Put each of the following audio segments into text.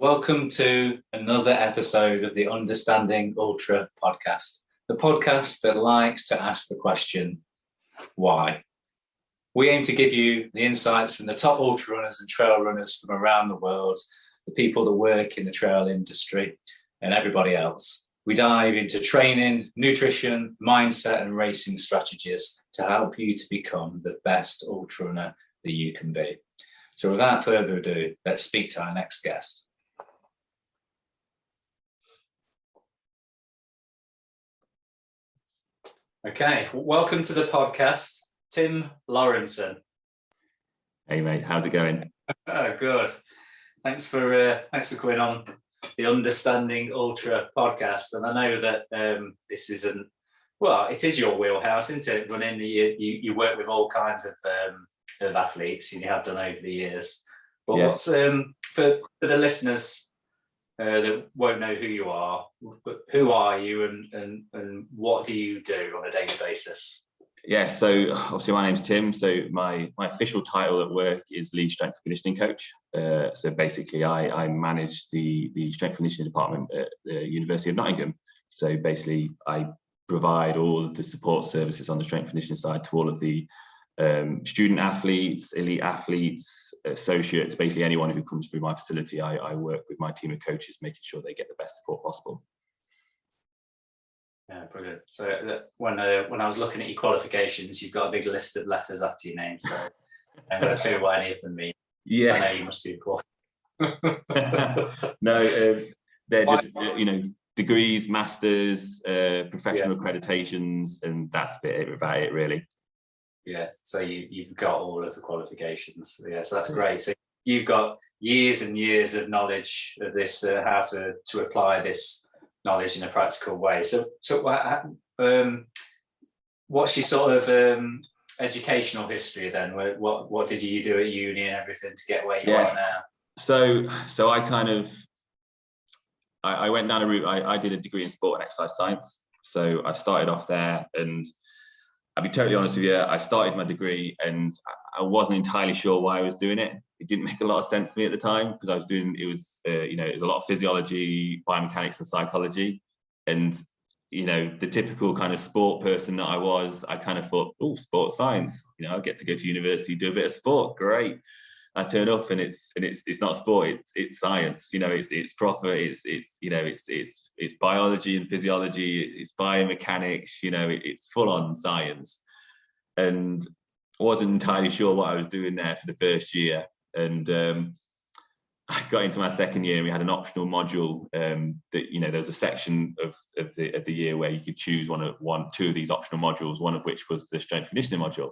Welcome to another episode of the Understanding Ultra podcast, the podcast that likes to ask the question, why? We aim to give you the insights from the top ultra runners and trail runners from around the world, the people that work in the trail industry, and everybody else. We dive into training, nutrition, mindset, and racing strategies to help you to become the best ultra runner that you can be. So without further ado, let's speak to our next guest. Okay, welcome to the podcast, Tim Lawrenson. Hey mate, how's it going? Good. Thanks for coming on the Understanding Ultra podcast. And I know that this isn't, well, it is your wheelhouse, isn't it? Running, you work with all kinds of athletes, and you have done over the years. But yeah. What's for the listeners that won't know who you are you and what do you do on a daily basis? Yeah, so obviously my name's Tim. So my official title at work is lead strength and conditioning coach. So basically I manage the strength and conditioning department at the University of Nottingham. So basically I provide all of the support services on the strength and conditioning side to all of the student athletes, elite athletes, associates, basically anyone who comes through my facility. I work with my team of coaches, making sure they get the best support possible. Yeah, brilliant. So when I was looking at your qualifications, you've got a big list of letters after your name, so I don't know what any of them mean. Yeah, I know you must be important. No, they're just degrees, masters, professional accreditations, and that's about it really. Yeah, so you've got all of the qualifications. Yeah, so that's great. So you've got years and years of knowledge of this, how to apply this knowledge in a practical way. So what's your sort of educational history then? What did you do at uni and everything to get where you are now? So I went down a route. I did a degree in sport and exercise science. So I started off there, and I'll be totally honest with you, I started my degree and I wasn't entirely sure why I was doing it. It didn't make a lot of sense to me at the time because it was a lot of physiology, biomechanics and psychology. And, the typical kind of sport person that I was, I kind of thought, oh, sports science, I'll get to go to university, do a bit of sport. Great. I turn up and it's not sport, it's science, it's proper, it's biology and physiology, it's biomechanics, it's full on science. And I wasn't entirely sure what I was doing there for the first year. And I got into my second year and we had an optional module that, there was a section of the year where you could choose two of these optional modules, one of which was the strength and conditioning module.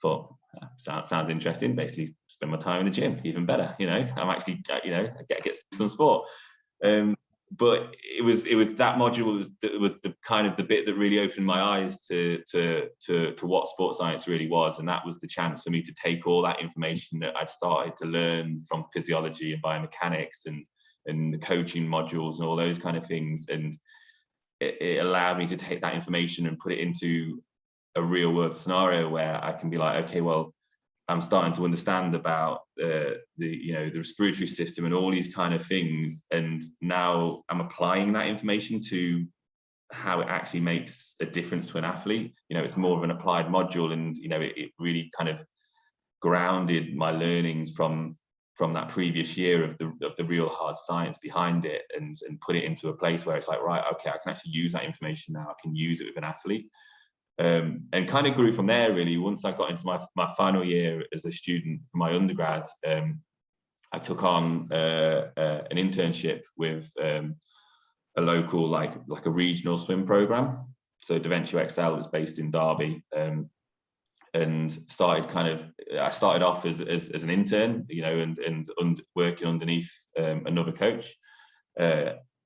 Thought sounds interesting. Basically, spend my time in the gym, even better. I'm actually, get some sport. But it was that module was the kind of the bit that really opened my eyes to what sports science really was, and that was the chance for me to take all that information that I'd started to learn from physiology and biomechanics and the coaching modules and all those kind of things, and it allowed me to take that information and put it into a real world scenario where I can be like, okay, well, I'm starting to understand about the respiratory system and all these kind of things, and now I'm applying that information to how it actually makes a difference to an athlete. It's more of an applied module, and it really kind of grounded my learnings from that previous year of the real hard science behind it, and put it into a place where it's like, right, okay, I can actually use that information now. I can use it with an athlete. And kind of grew from there really. Once I got into my final year as a student for my undergrad, I took on an internship with a local like a regional swim program. So Daventure XL was based in Derby, and I started off as an intern, and working underneath another coach.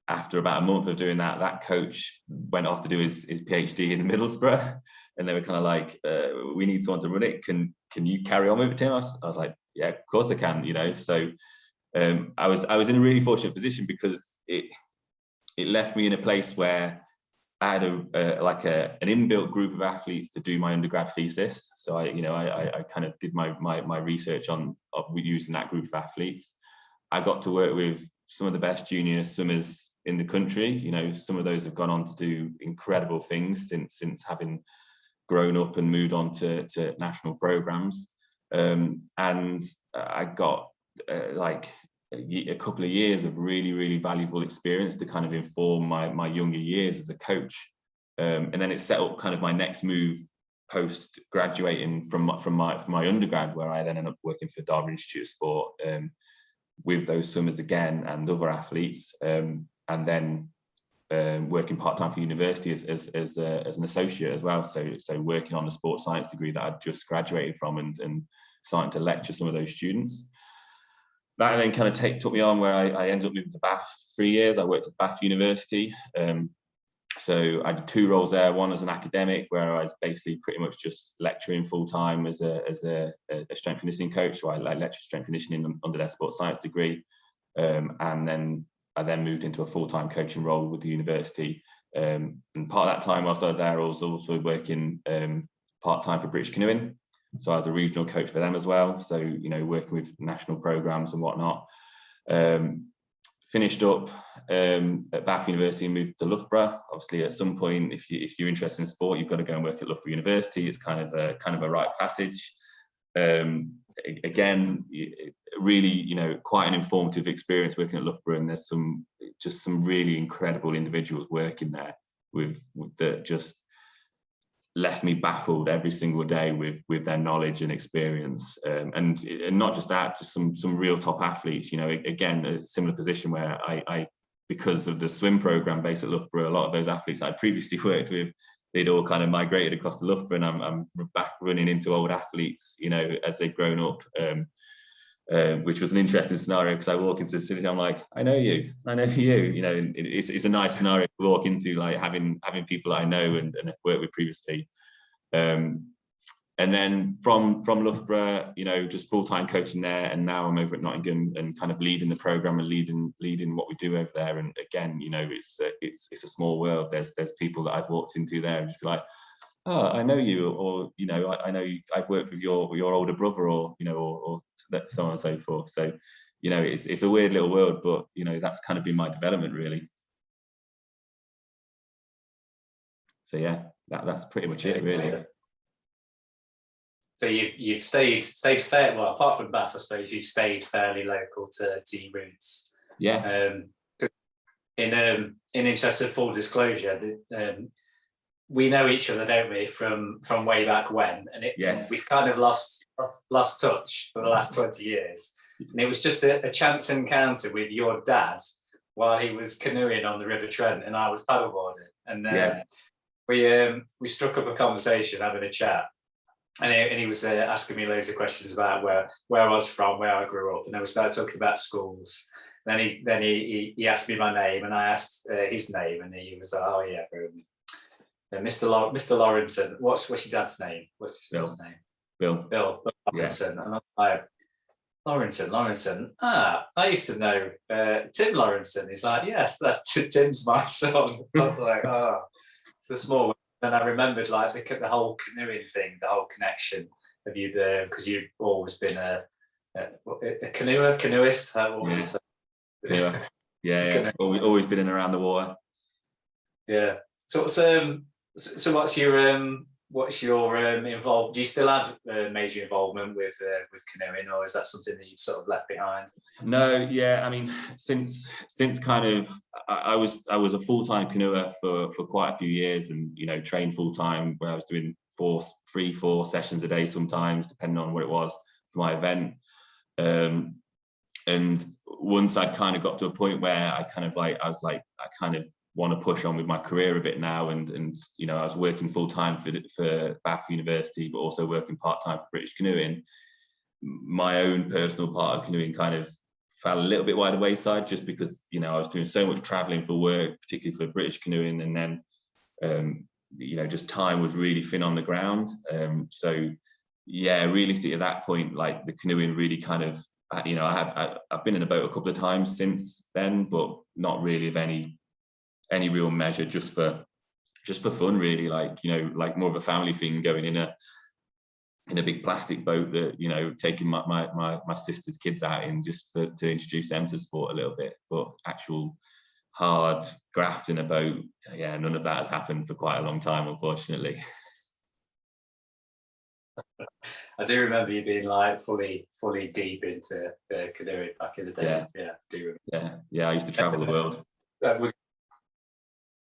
After about a month of doing that, that coach went off to do his PhD in Middlesbrough, and they were kind of like, we need someone to run it. Can you carry on with it, Tim? I was like, yeah, of course I can, So I was in a really fortunate position because it left me in a place where I had an inbuilt group of athletes to do my undergrad thesis. So I kind of did my research on using that group of athletes. I got to work with some of the best junior swimmers in the country. You know, some of those have gone on to do incredible things since having grown up and moved on to national programs. And I got like a couple of years of really valuable experience to kind of inform my younger years as a coach. And then it set up kind of my next move post graduating from my undergrad, where I then ended up working for Derby Institute of Sport with those swimmers again and other athletes, and then working part-time for university as an associate as well. So working on the sports science degree that I'd just graduated from and starting to lecture some of those students. That then kind of took me on where I ended up moving to Bath 3 years. I worked at Bath University. So I did 2 roles there. One as an academic, where I was basically pretty much just lecturing full time as a strength and conditioning coach. So I lectured strength and conditioning under their sports science degree, and then I moved into a full time coaching role with the university. And part of that time, whilst I was there, I was also working part time for British Canoeing. So I was a regional coach for them as well. So, you know, working with national programs and whatnot. Finished up at Bath University and moved to Loughborough. Obviously, at some point, if you're interested in sport, you've got to go and work at Loughborough University. It's kind of a rite of passage. Again, really, you know, quite an informative experience working at Loughborough, and there's some really incredible individuals working there with that just left me baffled every single day with their knowledge and experience, and not just that, just some real top athletes. You know, again, a similar position where I because of the swim program based at Loughborough, a lot of those athletes I previously worked with, they'd all kind of migrated across to Loughborough, and I'm back running into old athletes, you know, as they've grown up, which was an interesting scenario, because I walk into the city, I'm like, I know you, you know, and it's a nice scenario to walk into, like having people that I know and have worked with previously. And then from Loughborough, you know, just full-time coaching there, and now I'm over at Nottingham and kind of leading the program and leading what we do over there. And again, you know, it's a small world. There's people that I've walked into there and just be like, oh, I know you, or you know, I know you, I've worked with your older brother, or you know, or so on and so forth. So, you know, it's a weird little world, but you know, that's kind of been my development really. So yeah, that's pretty much it really. So you've stayed fair, well, apart from Bath, I suppose you've stayed fairly local to your roots. Yeah. In interest of full disclosure, we know each other, don't we, from way back when, and yes, we've kind of lost touch for the last 20 years. And it was just a chance encounter with your dad while he was canoeing on the River Trent and I was paddleboarding, and we struck up a conversation, having a chat. And he was asking me loads of questions about where I was from, where I grew up, and then we started talking about schools. Then he asked me my name, and I asked his name, and he was like, "Oh yeah, Mr. Lawrenson. What's your dad's name? What's his first name?" Bill Lawrenson. Yeah. And I'm like, Lawrenson. I used to know Tim Lawrenson. He's like, yes, Tim's my son. I was like, oh, it's a small one. And I remembered like the whole canoeing thing, the whole connection of you there, because you've always been a canoeist. What would you say? Yeah. Always been in around the water. Yeah. So what's your involved? Do you still have major involvement with canoeing, or is that something that you've sort of left behind? No, yeah. I mean, since kind of I was a full-time canoeer for quite a few years, and you know, trained full-time where I was doing 4 sessions a day sometimes, depending on what it was for my event. And once I'd kind of got to a point where I kind of want to push on with my career a bit now, and you know, I was working full-time for Bath University, but also working part-time for British Canoeing. My own personal part of canoeing kind of fell a little bit by the wayside, just because, you know, I was doing so much traveling for work, particularly for British Canoeing, and then you know, just time was really thin on the ground. So yeah, realistically at that point, like the canoeing really kind of, you know, I've been in a boat a couple of times since then, but not really of any real measure, just for fun really, like, you know, like more of a family thing, going in in a big plastic boat that, you know, taking my sister's kids out in just to introduce them to sport a little bit. But actual hard graft in a boat, yeah, none of that has happened for quite a long time, unfortunately. I do remember you being like fully deep into canoeing back in the day. Yeah, I do remember. Yeah. I used to travel the world.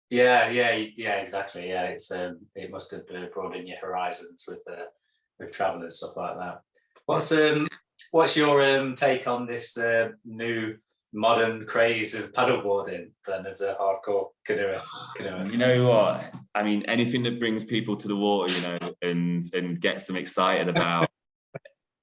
Yeah, exactly. Yeah, it's it must have broadened your horizons with travel and stuff like that. What's your take on this new modern craze of paddleboarding then as a hardcore canoeist? You know what? I mean, anything that brings people to the water, you know, and gets them excited about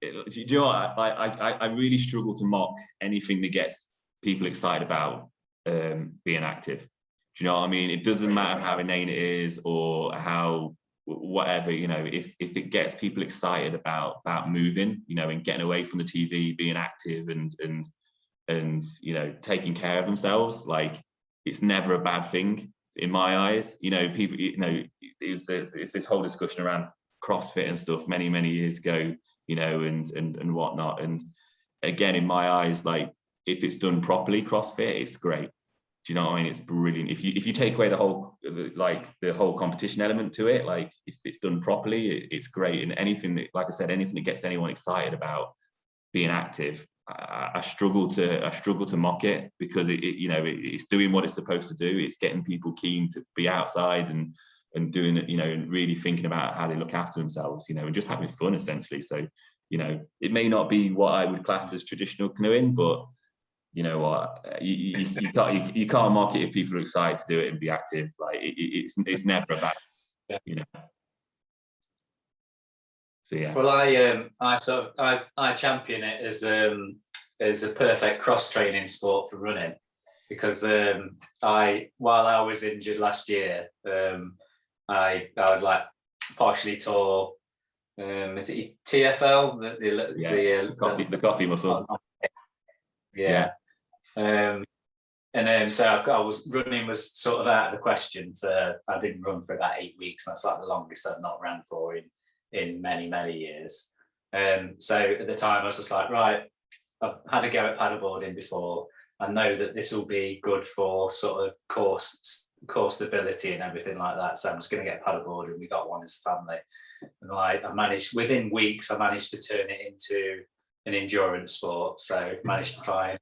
it. Do you know what? I really struggle to mock anything that gets people excited about being active. Do you know what I mean? It doesn't matter how inane it is or how whatever, you know, if it gets people excited about moving, you know, and getting away from the TV, being active and you know, taking care of themselves, like, it's never a bad thing in my eyes. You know, people, you know, it's this whole discussion around CrossFit and stuff many years ago, you know, and whatnot. And again, in my eyes, like, if it's done properly, CrossFit, it's great. Do you know what I mean? It's brilliant. If you take away the whole competition element to it, like, if it's done properly, it's great. And anything that, like I said, anything that gets anyone excited about being active, I struggle to mock it, because it's doing what it's supposed to do. It's getting people keen to be outside and doing it, you know, and really thinking about how they look after themselves, you know, and just having fun, essentially. So, you know, it may not be what I would class as traditional canoeing, but you know what, you can't mock it if people are excited to do it and be active. Like, it's never a bad, you know. So yeah. Well, I champion it as a perfect cross training sport for running, because while I was injured last year, I would like partially tore is it TFL, the coffee muscle. Yeah. So I was running was sort of out of the question I didn't run for about 8 weeks. And that's like the longest I've not ran for in many years. So at the time I was just like, right, I've had a go at paddleboarding before. I know that this will be good for sort of core stability and everything like that. So I'm just going to get a paddleboard, and we got one as a family. And I managed, within weeks, I managed to turn it into an endurance sport. So managed to find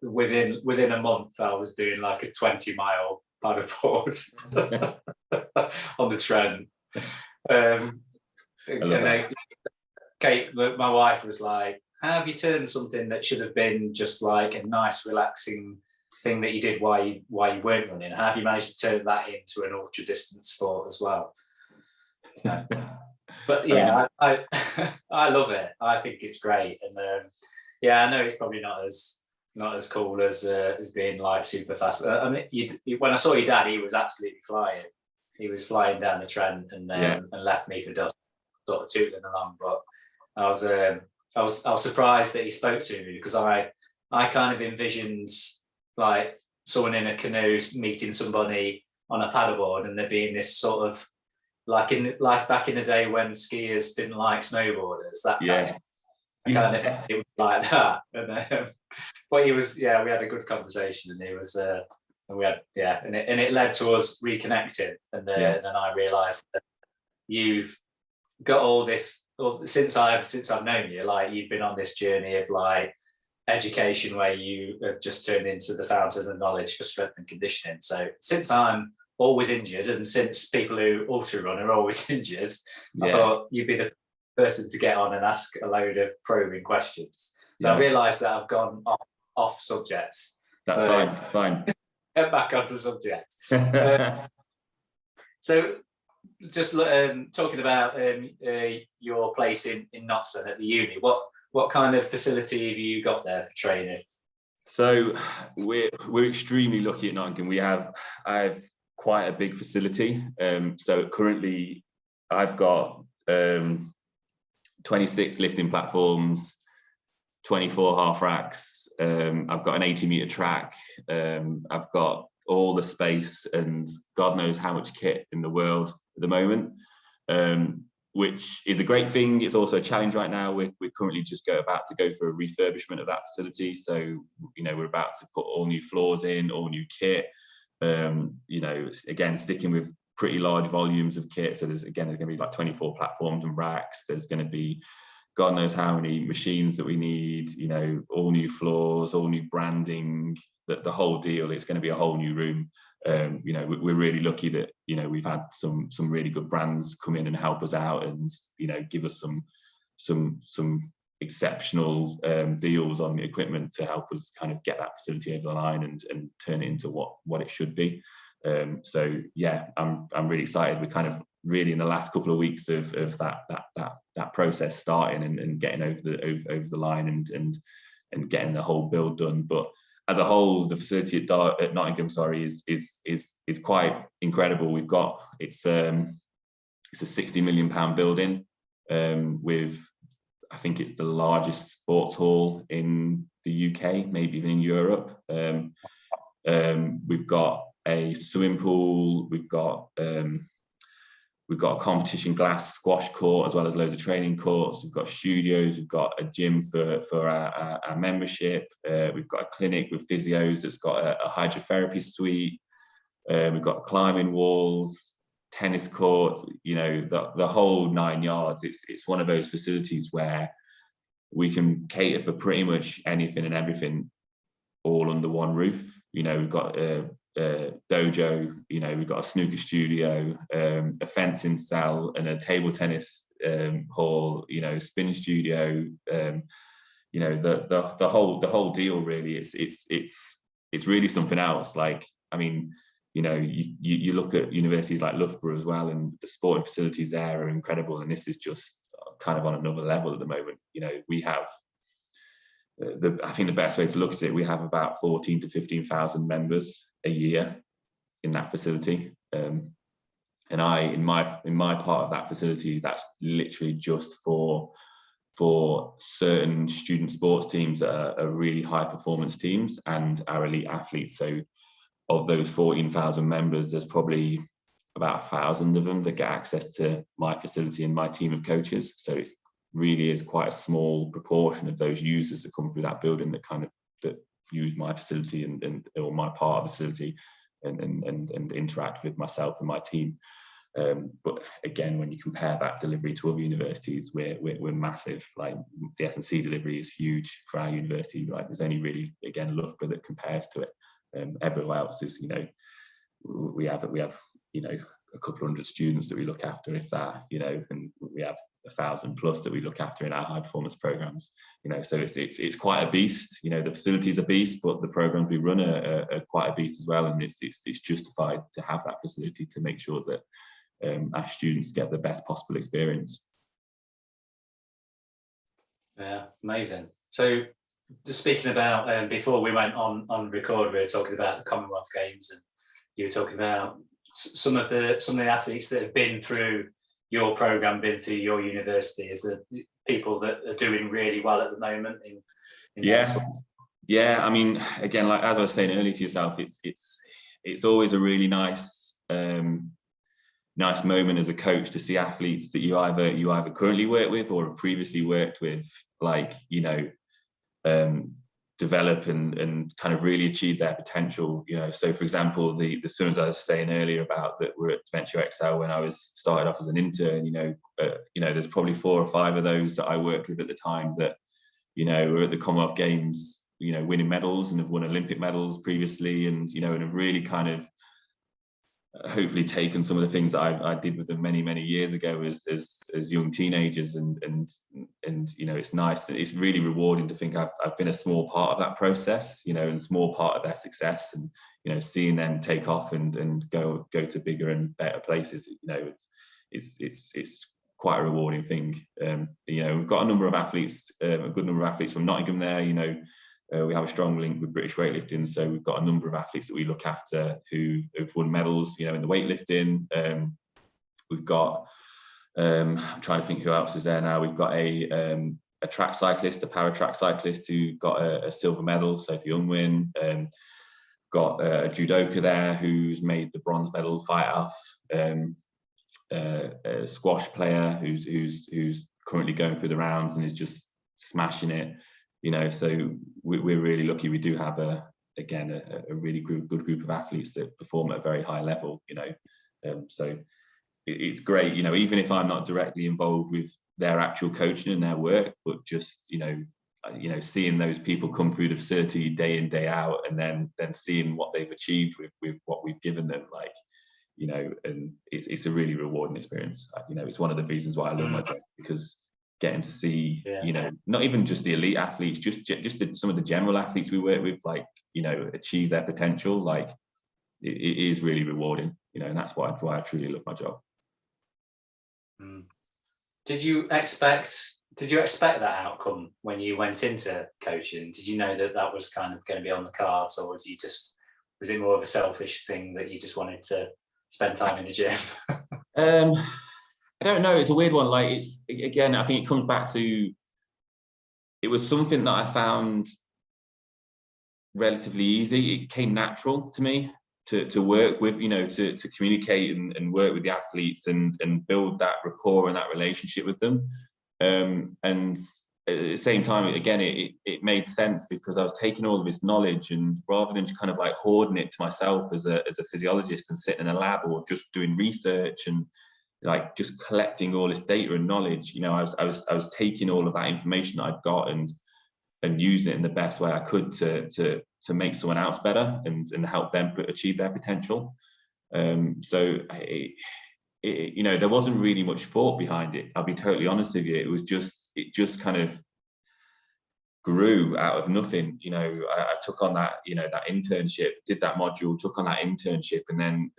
within a month, I was doing like a 20-mile paddleboard on the Trent. Kate, my wife, was like, how have you turned something that should have been just like a nice relaxing thing that you did while you weren't running, how have you managed to turn that into an ultra distance sport as well? But yeah, I love it. I think it's great. And I know it's probably not as cool as being like super fast. I mean, when I saw your dad, he was absolutely flying. He was flying down the Trent and left me for dust, sort of tootling along. But I was surprised that he spoke to me, because I kind of envisioned like someone in a canoe meeting somebody on a paddleboard, and there being this sort of like back in the day when skiers didn't like snowboarders, that kind of thing. It was like that. And but he was, we had a good conversation, and he was and we had and it led to us reconnecting, and then I realized that you've got all this since I've known you, like, you've been on this journey of like education where you have just turned into the fountain of knowledge for strength and conditioning. So since I'm always injured, and since people who ultra run are always injured, I thought you'd be the person to get on and ask a load of probing questions. So I realized that I've gone off subject. That's fine. It's fine. Get back onto subject. So just talking about your place in Nottingham at the uni, what kind of facility have you got there for training? So we're extremely lucky at Nottingham. I have quite a big facility. So currently I've got 26 lifting platforms, 24 half racks. I've got an 80-meter track. I've got all the space and God knows how much kit in the world at the moment. which is a great thing. It's also a challenge right now. We're currently just about to go for a refurbishment of that facility. So, you know, we're about to put all new floors in, all new kit. You know, again, sticking with pretty large volumes of kit. So there's going to be like 24 platforms and racks. There's going to be God knows how many machines that we need, you know, all new floors, all new branding, the whole deal. It's going to be a whole new room. You know, we're really lucky that, you know, we've had some really good brands come in and help us out and, you know, give us some exceptional deals on the equipment to help us kind of get that facility over the line and turn it into what it should be. So yeah, I'm really excited. We're kind of really in the last couple of weeks of that process starting and getting over the line and getting the whole build done. But as a whole, the facility at Nottingham, is quite incredible. We've got it's a £60 million building with, I think it's the largest sports hall in the UK, maybe even in Europe. We've got a swimming pool. We've got a competition glass squash court, as well as loads of training courts. We've got studios. We've got a gym for our membership. We've got a clinic with physios that's got a hydrotherapy suite. We've got climbing walls, tennis courts. You know, the whole 9 yards. It's one of those facilities where we can cater for pretty much anything and everything, all under one roof. You know, we've got a dojo, you know, we've got a snooker studio, a fencing cell, and a table tennis hall, you know, spin studio, you know, the whole deal really. It's really something else. Like, I mean, you know, you look at universities like Loughborough as well, and the sporting facilities there are incredible, and this is just kind of on another level at the moment. You know, we have I think the best way to look at it, we have about 14 to 15,000 members a year in that facility, and in my part of that facility, that's literally just for certain student sports teams that are really high performance teams and our elite athletes. So of those 14,000 members, there's probably about 1,000 of them that get access to my facility and my team of coaches. So it really is quite a small proportion of those users that come through that building that use my facility and or my part of the facility and interact with myself and my team. But again, when you compare that delivery to other universities, we're massive. Like the S&C delivery is huge for our university. Like there's only really, again, Loughborough that compares to it. Everywhere else is, you know, we have you know, a couple of hundred students that we look after, if that, you know, and we have 1,000 plus that we look after in our high performance programs, you know. So it's quite a beast. You know, the facility's a beast, but the programs we run are quite a beast as well, and it's justified to have that facility to make sure that our students get the best possible experience. Yeah, amazing. So just speaking about, before we went on record, we were talking about the Commonwealth Games, and you were talking about some of the athletes that have been through your program, been through your university, is the people that are doing really well at the moment in I mean, again, like as I was saying earlier to yourself, it's always a really nice moment as a coach to see athletes that you either currently work with or have previously worked with, like, you know, develop and kind of really achieve their potential. You know, so for example, the swimmers I was saying earlier about that were at Dementia XL when I started off as an intern, you know, there's probably 4 or 5 of those that I worked with at the time that, you know, were at the Commonwealth Games, you know, winning medals and have won Olympic medals previously, and, you know, and have really kind of hopefully taken some of the things that I did with them many years ago as young teenagers, and you know, it's nice, it's really rewarding to think I've been a small part of that process, you know, and small part of their success, and, you know, seeing them take off and go to bigger and better places. You know, it's quite a rewarding thing. You know, we've got a number of athletes, a good number of athletes from Nottingham there. You know, we have a strong link with British weightlifting, so we've got a number of athletes that we look after who've won medals, you know, in the weightlifting. We've got, I'm trying to think who else is there now. We've got a track cyclist, a para track cyclist who got a silver medal, Sophie Unwin. Got a judoka there who's made the bronze medal fight off. a squash player who's currently going through the rounds and is just smashing it. So we're really lucky. We do have a really good group of athletes that perform at a very high level. So it's great. Even if I'm not directly involved with their actual coaching and their work, but just seeing those people come through the facility day in, day out, and then seeing what they've achieved with what we've given them, and it's a really rewarding experience. It's one of the reasons why I love my job, because getting to see, not even just the elite athletes, just some of the general athletes we work with, achieve their potential, it is really rewarding, and that's why I truly love my job. Did you expect that outcome when you went into coaching? Did you know that was kind of going to be on the cards, or was it more of a selfish thing that you just wanted to spend time in the gym? I don't know. It's a weird one. I think it comes back to, it was something that I found relatively easy. It came natural to me to work with, to communicate and work with the athletes and build that rapport and that relationship with them. And at the same time, again, it made sense because I was taking all of this knowledge, and rather than just kind of hoarding it to myself as a physiologist and sitting in a lab or just doing research and just collecting all this data and knowledge, I was taking all of that information that I'd got and using it in the best way I could to make someone else better and help them achieve their potential. So there wasn't really much thought behind it. I'll be totally honest with you. It just kind of grew out of nothing. I took on that, that internship, did that module, took on that internship, and then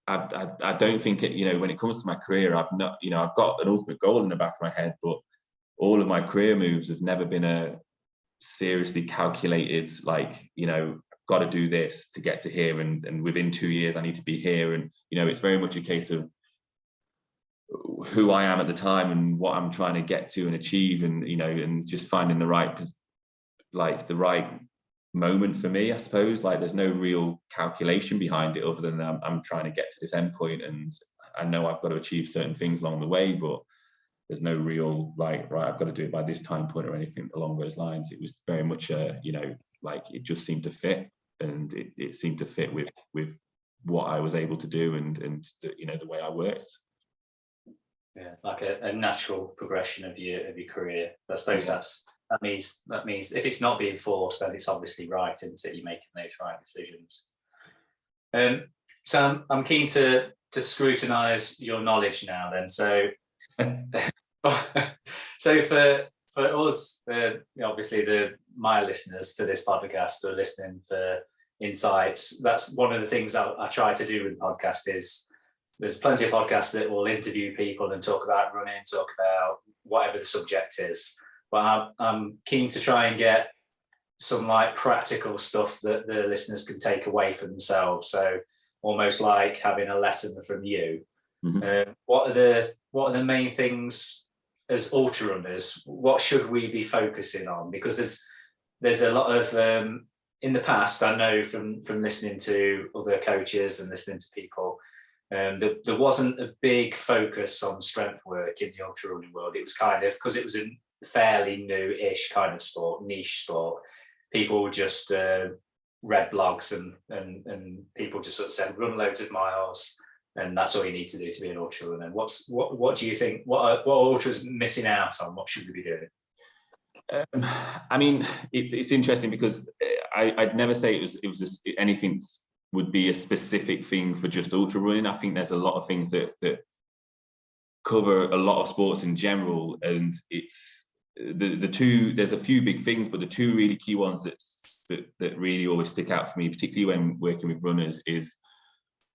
I don't think when it comes to my career, I've got an ultimate goal in the back of my head, but all of my career moves have never been a seriously calculated, got to do this to get to here, and within 2 years I need to be here. And it's very much a case of who I am at the time and what I'm trying to get to and achieve, and and just finding the right moment for me, I suppose. There's no real calculation behind it other than I'm trying to get to this end point, and I know I've got to achieve certain things along the way, but there's no real right, I've got to do it by this time point or anything along those lines. It was very much it just seemed to fit, and it seemed to fit with what I was able to do and the way I worked. Yeah, a natural progression of your career. I suppose that means if it's not being forced, then it's obviously right, isn't it? You're making those right decisions. So I'm keen to scrutinise your knowledge now. Then, so for us, obviously my listeners to this podcast are listening for insights. That's one of the things I try to do with the podcast. Is there's plenty of podcasts that will interview people and talk about running, talk about whatever the subject is. But I'm keen to try and get some practical stuff that the listeners can take away for themselves. So almost like having a lesson from you. Mm-hmm. What are the main things as ultra runners? What should we be focusing on? Because there's a lot of in the past, I know from listening to other coaches and listening to people, there wasn't a big focus on strength work in the ultra running world. It was kind of, because it was a fairly new-ish kind of sport, niche sport. People just read blogs and people just sort of said, run loads of miles, and that's all you need to do to be an ultra runner. What do you think? What ultras missing out on? What should we be doing? I mean, it's interesting because I'd never say it was just anything would be a specific thing for just ultra running. I think there's a lot of things that cover a lot of sports in general, and it's the two. There's a few big things, but the two really key ones that really always stick out for me, particularly when working with runners, is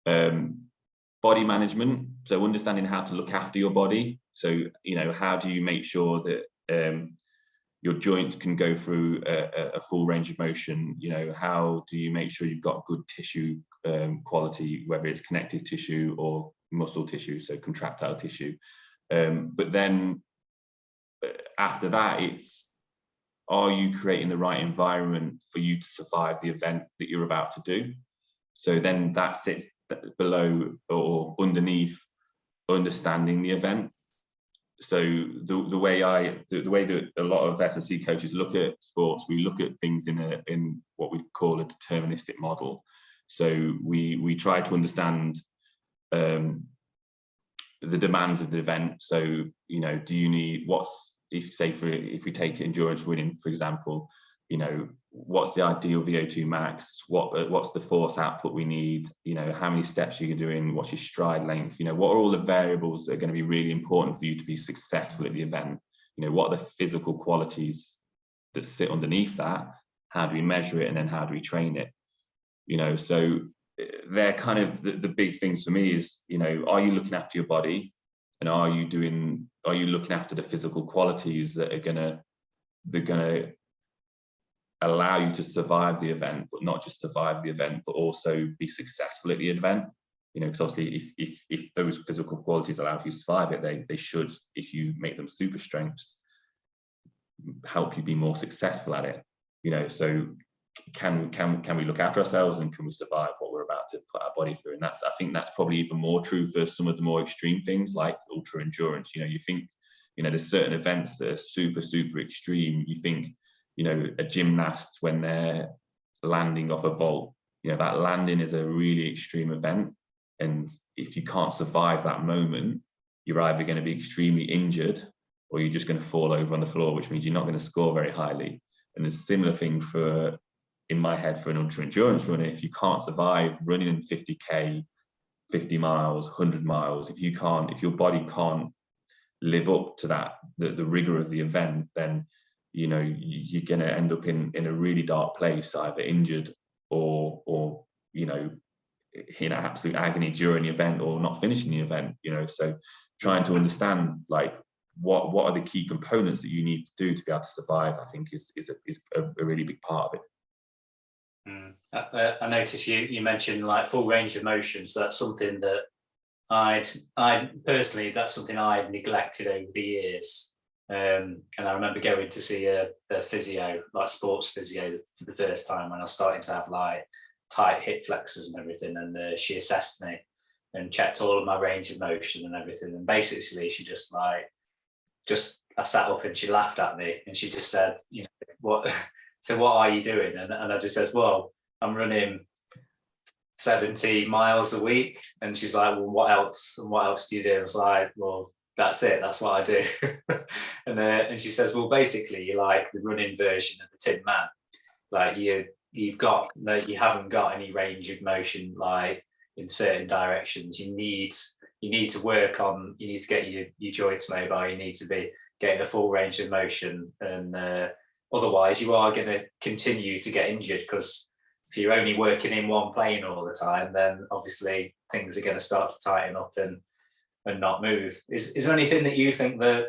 body management. So understanding how to look after your body. So how do you make sure that your joints can go through a full range of motion? How do you make sure you've got good tissue quality, whether it's connective tissue or muscle tissue, so contractile tissue. But then after that, it's, are you creating the right environment for you to survive the event that you're about to do? So then that sits below or underneath understanding the event. So the way that a lot of S&C coaches look at sports, we look at things in what we call a deterministic model. So we try to understand the demands of the event. So, you know, do you need, if we take endurance running, for example, you know, what's the ideal VO2 max? What's the force output we need? You know, how many steps you're doing? What's your stride length? You know, what are all the variables that are going to be really important for you to be successful at the event? You know, what are the physical qualities that sit underneath that? How do we measure it? And then how do we train it? You know, so they're kind of the big things for me is, you know, are you looking after your body? And are you looking after the physical qualities that are gonna allow you to survive the event, but not just survive the event, but also be successful at the event? You know, because obviously if those physical qualities allow you to survive it, they should, if you make them super strengths, help you be more successful at it. You know, so can we look after ourselves, and can we survive what we're about to put our body through? And I think that's probably even more true for some of the more extreme things like ultra endurance. You know, you think, you know, there's certain events that are super extreme. You think, you know, a gymnast, when they're landing off a vault, you know, that landing is a really extreme event, and if you can't survive that moment, you're either going to be extremely injured or you're just going to fall over on the floor, which means you're not going to score very highly. And there's a similar thing in my head for an ultra endurance runner. If you can't survive running 50k, 50 miles, 100 miles, if your body can't live up to that, the rigor of the event, then, you know, you're going to end up in a really dark place, either injured or you know, in absolute agony during the event, or not finishing the event. You know, so trying to understand, like, what are the key components that you need to do to be able to survive, I think is a really big part of it. I noticed you mentioned like full range of motion, so that's something that I personally, that's something I'd neglected over the years. And I remember going to see a physio, like sports physio, for the first time when I was starting to have like tight hip flexors and everything, and she assessed me and checked all of my range of motion and everything, and basically she I sat up and she laughed at me, and she just said, you know, what are you doing? And I just says, well, I'm running 70 miles a week. And she's like, well, what else? And what else do you do? I was like, well, that's it. That's what I do. and she says, well, basically, you're like the running version of the Tin Man. Like you haven't got any range of motion, like in certain directions. You need to work on. You need to get your joints mobile. You need to be getting a full range of motion, and otherwise you are going to continue to get injured, because if you're only working in one plane all the time, then obviously things are going to start to tighten up and not move. Is there anything that you think that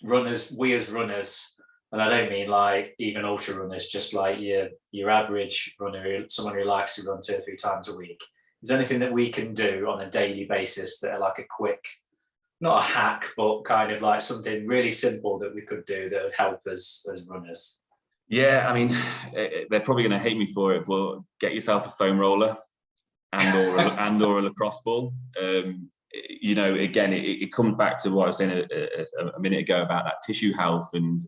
we as runners, and I don't mean like even ultra runners, just like your average runner, someone who likes to run 2 or 3 times a week, is there anything that we can do on a daily basis that are like a quick, not a hack, but kind of like something really simple that we could do that would help us as runners? Yeah, I mean, they're probably going to hate me for it, but get yourself a foam roller and or a lacrosse ball. You know, again, it comes back to what I was saying a minute ago about that tissue health, and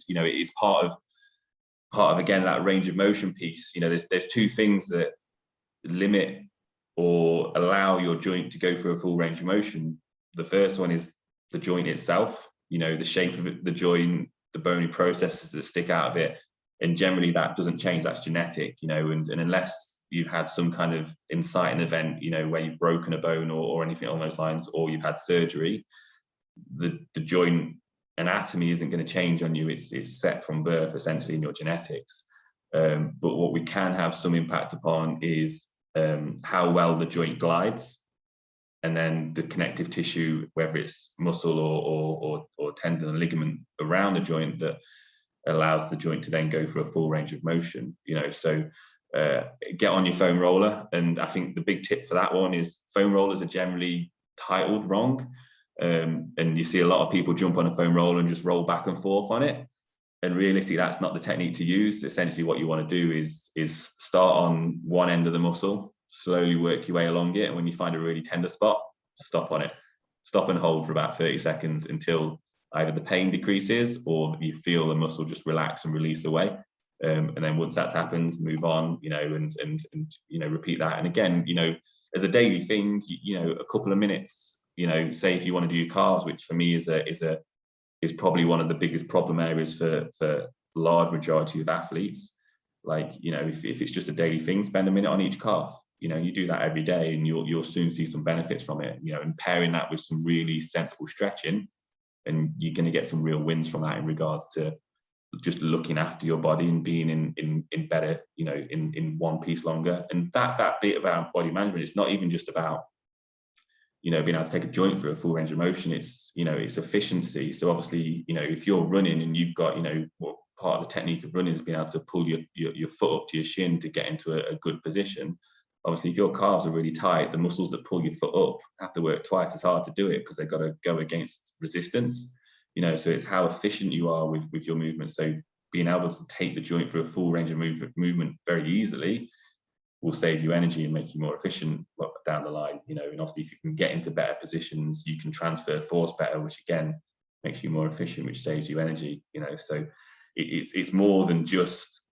you know, it is part of again that range of motion piece. You know, there's 2 things that limit or allow your joint to go through a full range of motion. The first one is the joint itself. You know, the shape of the joint, the bony processes that stick out of it, and generally that doesn't change. That's genetic. You know, and unless you've had some kind of inciting event, you know, where you've broken a bone or anything along those lines, or you've had surgery, the joint anatomy isn't going to change on you. It's set from birth, essentially, in your genetics. But what we can have some impact upon is how well the joint glides, and then the connective tissue, whether it's muscle or tendon and ligament around the joint, that allows the joint to then go through a full range of motion. You know, so get on your foam roller. And I think the big tip for that one is foam rollers are generally titled wrong, and you see a lot of people jump on a foam roller and just roll back and forth on it, and realistically that's not the technique to use. Essentially what you want to do is start on one end of the muscle, slowly work your way along it, and when you find a really tender spot, stop on it. stop and hold for about 30 seconds until either the pain decreases or you feel the muscle just relax and release away. And then once that's happened, move on, and repeat that. And again, as a daily thing, a couple of minutes, say if you want to do your calves, which for me is probably one of the biggest problem areas for the large majority of athletes. Like, if it's just a daily thing, spend a minute on each calf. You do that every day and you'll soon see some benefits from it, and pairing that with some really sensible stretching, and you're going to get some real wins from that in regards to just looking after your body and being in better, in one piece longer. And that bit about body management, it's not even just about, being able to take a joint through a full range of motion. It's, it's efficiency. So obviously, if you're running and you've got, what part of the technique of running is being able to pull your foot up to your shin to get into a good position. Obviously, if your calves are really tight, the muscles that pull your foot up have to work twice as hard to do it because they've got to go against resistance. So it's how efficient you are with your movement. So being able to take the joint through a full range of movement very easily will save you energy and make you more efficient down the line. And obviously, if you can get into better positions, you can transfer force better, which again makes you more efficient, which saves you energy. So it's more than just,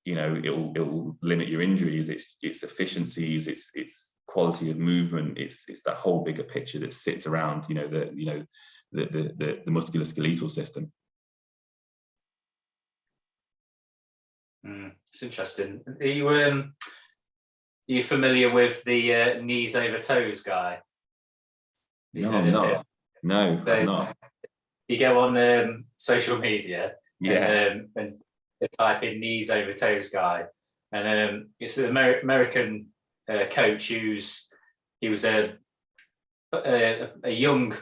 it'll limit your injuries. It's efficiencies. It's quality of movement. It's that whole bigger picture that sits around, the musculoskeletal system. It's interesting. Are you familiar with the knees over toes guy? No, I'm not. No, I'm not. You go on social media, and type in knees over toes guy, and it's an American coach he was a young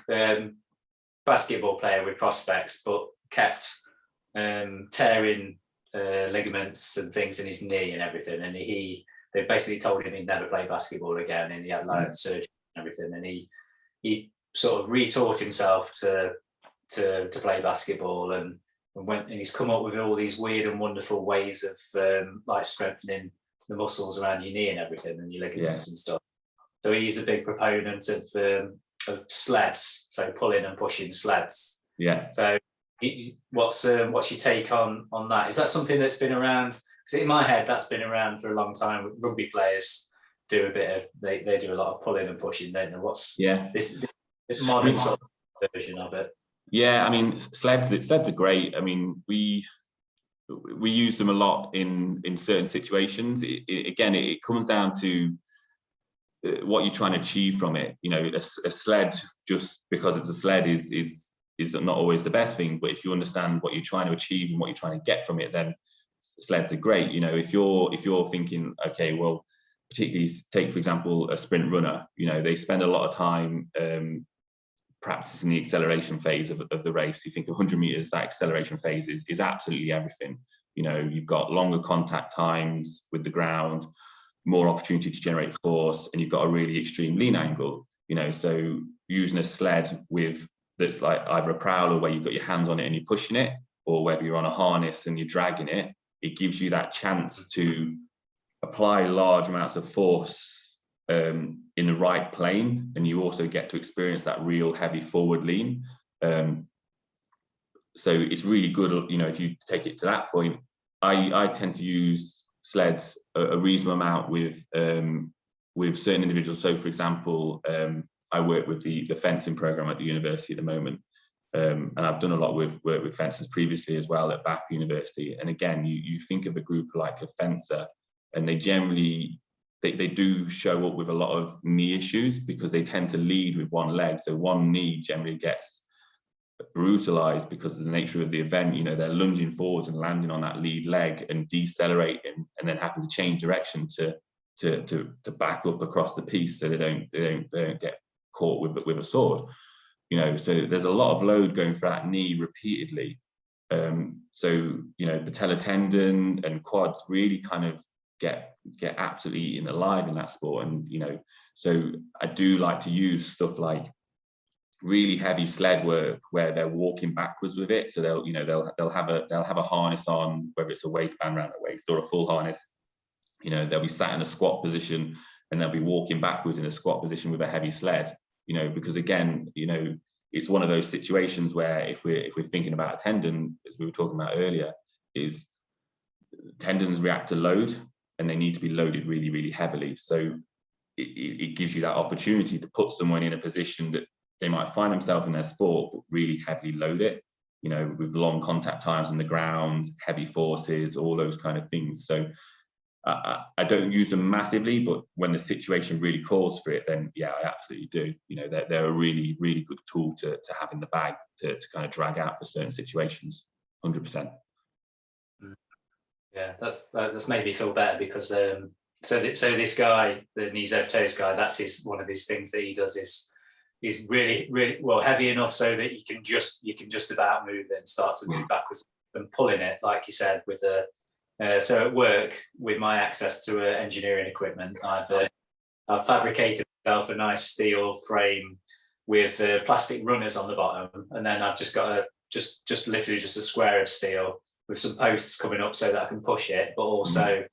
basketball player with prospects, but kept tearing ligaments and things in his knee and everything, and they basically told him he'd never play basketball again, and he had like surgery and everything, and he sort of retaught himself to play basketball, and he's come up with all these weird and wonderful ways of like strengthening the muscles around your knee and everything, and your ligaments and stuff. So he's a big proponent of sleds, so pulling and pushing sleds. Yeah. So what's your take on that? Is that something that's been around? Because in my head, that's been around for a long time. Rugby players do a bit of they do a lot of pulling and pushing. Don't know what's this modern sort of version of it. Yeah, I mean, sleds are great. I mean, we use them a lot in certain situations. It comes down to what you're trying to achieve from it. A sled, just because it's a sled, is not always the best thing. But if you understand what you're trying to achieve and what you're trying to get from it, then sleds are great. If you're thinking, okay, well, particularly take for example a sprint runner. They spend a lot of time practicing the acceleration phase of the race. You think 100 meters, that acceleration phase is absolutely everything. You've got longer contact times with the ground, more opportunity to generate force, and you've got a really extreme lean angle. So using a sled that's like either a prowler where you've got your hands on it and you're pushing it, or whether you're on a harness and you're dragging it, it gives you that chance to apply large amounts of force in the right plane, and you also get to experience that real heavy forward lean. So it's really good, if you take it to that point. I tend to use sleds a reasonable amount with certain individuals. So for example, I work with the fencing program at the university at the moment, and I've done a lot with fencers previously as well at Bath University. And again, you think of a group like a fencer, and they generally they do show up with a lot of knee issues because they tend to lead with one leg. So one knee generally gets brutalized because of the nature of the event. They're lunging forwards and landing on that lead leg and decelerating, and then having to change direction to back up across the piece so they don't get caught with a sword. So there's a lot of load going for that knee repeatedly. So patella tendon and quads really kind of get absolutely eaten alive in that sport. And so I do like to use stuff like really heavy sled work where they're walking backwards with it. So they'll have a harness on, whether it's a waistband around the waist or a full harness. They'll be sat in a squat position and they'll be walking backwards in a squat position with a heavy sled. because again, it's one of those situations where if we're thinking about a tendon, as we were talking about earlier, is tendons react to load and they need to be loaded really, really heavily. So it gives you that opportunity to put someone in a position that they might find themselves in their sport, but really heavily load it, with long contact times on the ground, heavy forces, all those kind of things. So I don't use them massively, but when the situation really calls for it, then yeah, I absolutely do. They're a really, really good tool to have in the bag to kind of drag out for certain situations. 100%. Yeah, that's made me feel better, because so this guy, the knees over toes guy, that's one of his things that he does is really, really well heavy enough so that you can just about move it and start to move backwards, and pulling it, like you said, with a so at work, with my access to engineering equipment, I've fabricated myself a nice steel frame with plastic runners on the bottom, and then I've just got literally just a square of steel with some posts coming up so that I can push it, but also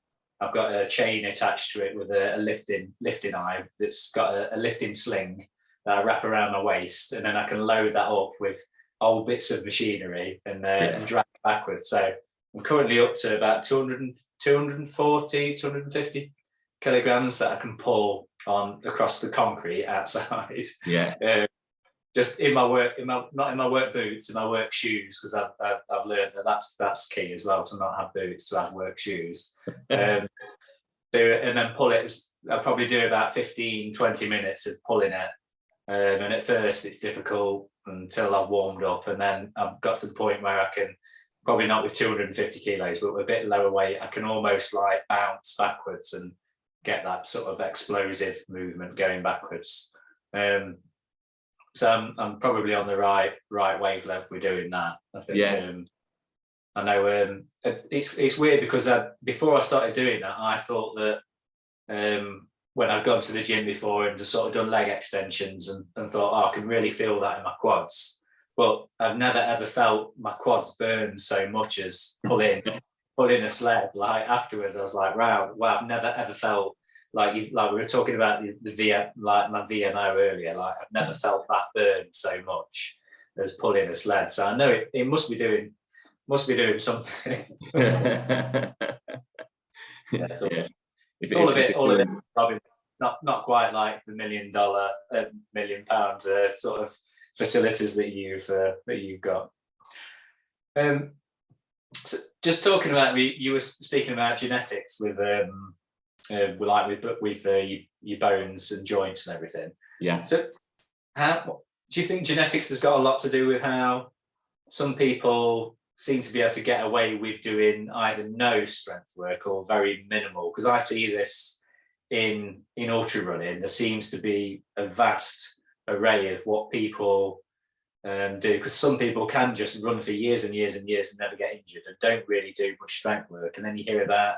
I've got a chain attached to it with a lifting eye that's got a lifting sling that I wrap around my waist, and then I can load that up with old bits of machinery and drag it backwards. So I'm currently up to about 250 kilograms that I can pull on across the concrete outside. Yeah. Just in my work, not in my work boots, in my work shoes, because I've learned that's key as well, to not have boots, to have work shoes. And then pull it. I'll probably do about 15-20 minutes of pulling it. And at first it's difficult until I've warmed up, and then I've got to the point where I can, probably not with 250 kilos, but with a bit lower weight, I can almost like bounce backwards and get that sort of explosive movement going backwards. So I'm probably on the right wavelength. We're doing that, I think. Yeah. I know it's weird, because before I started doing that, I thought that when I've gone to the gym before and just sort of done leg extensions and thought, I can really feel that in my quads. But I've never ever felt my quads burn so much as pulling a sled. Like afterwards, I was like, wow, I've never ever felt like we were talking about my VMO earlier. Like I've never felt that burn so much as pulling a sled. So I know it must be doing something. Yeah, so all of it is probably not quite like the $1 million sort of facilities that you've got. So just talking about, you were speaking about genetics with your bones and joints and everything. Yeah. So how do you think genetics has got a lot to do with how some people seem to be able to get away with doing either no strength work or very minimal? Because I see this in ultra running. There seems to be a vast array of what people do, because some people can just run for years and years and years and never get injured and don't really do much strength work, and then you hear about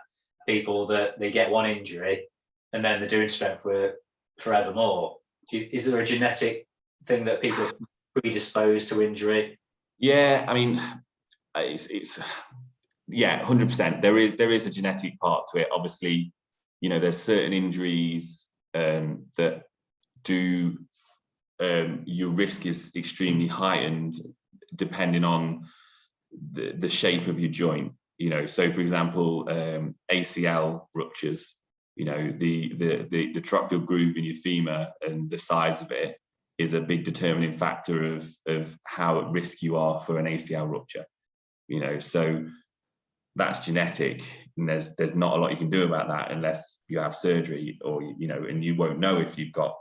people that they get one injury and then they're doing strength work forevermore. Is there a genetic thing that people are predisposed to injury? Yeah, I mean, it's 100%. There is a genetic part to it. Obviously, there's certain injuries that do your risk is extremely heightened depending on the shape of your joint. So for example, ACL ruptures, the trochlear groove in your femur and the size of it is a big determining factor of how at risk you are for an ACL rupture. So that's genetic, and there's not a lot you can do about that unless you have surgery, or and you won't know if you've got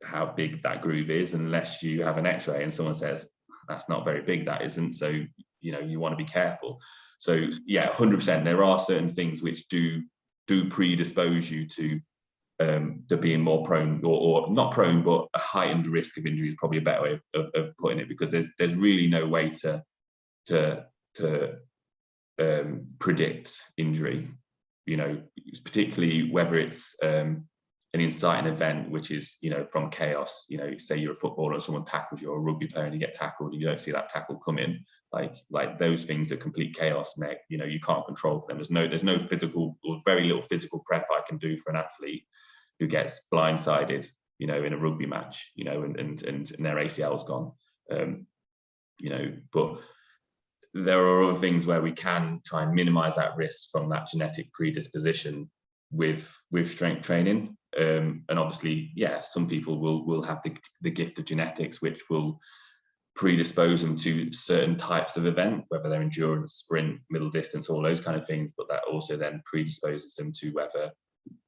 how big that groove is unless you have an x-ray and someone says that's not very big, that isn't, so you want to be careful. So 100% there are certain things which do predispose you to being more prone, or not prone, but a heightened risk of injury is probably a better way of putting it, because there's really no way to predict injury, particularly whether it's an inciting event, which is from chaos. Say you're a footballer and someone tackles you, or a rugby player and you get tackled and you don't see that tackle coming, like those things are complete chaos, and you can't control for them. There's no physical, or very little physical prep I can do for an athlete who gets blindsided you know, in a rugby match, you know, and their ACL's gone, you know. But there are other things where we can try and minimize that risk from that genetic predisposition with strength training. And obviously, yeah, some people will have the gift of genetics, which will predispose them to certain types of event, whether they're endurance, sprint, middle distance, all those kind of things. But that also then predisposes them to whether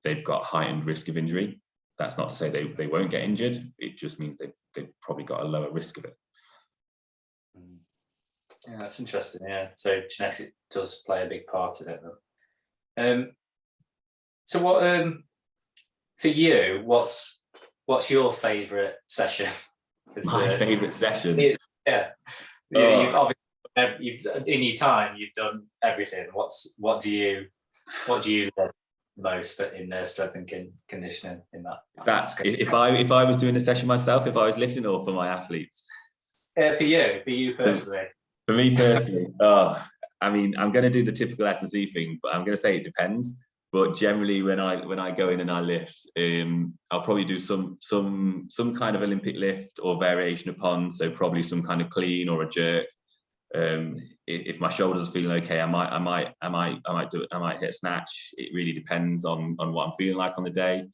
they've got heightened risk of injury. That's not to say they won't get injured. It just means they've probably got a lower risk of it. Yeah, that's interesting. Yeah, so genetics does play a big part of it, though. So what for you? What's your favourite session? My favourite session. Yeah. You've obviously in your time you've done everything. What do you love most in strength and conditioning in that? If I was doing a session myself, if I was lifting, or for my athletes? For you personally. For me personally, I mean, I'm going to do the typical S&C thing, but I'm going to say it depends. But generally, when I go in and I lift, I'll probably do some kind of Olympic lift or variation upon. So probably some kind of clean or a jerk. If my shoulders are feeling okay, I might hit a snatch. It really depends on what I'm feeling like on the day.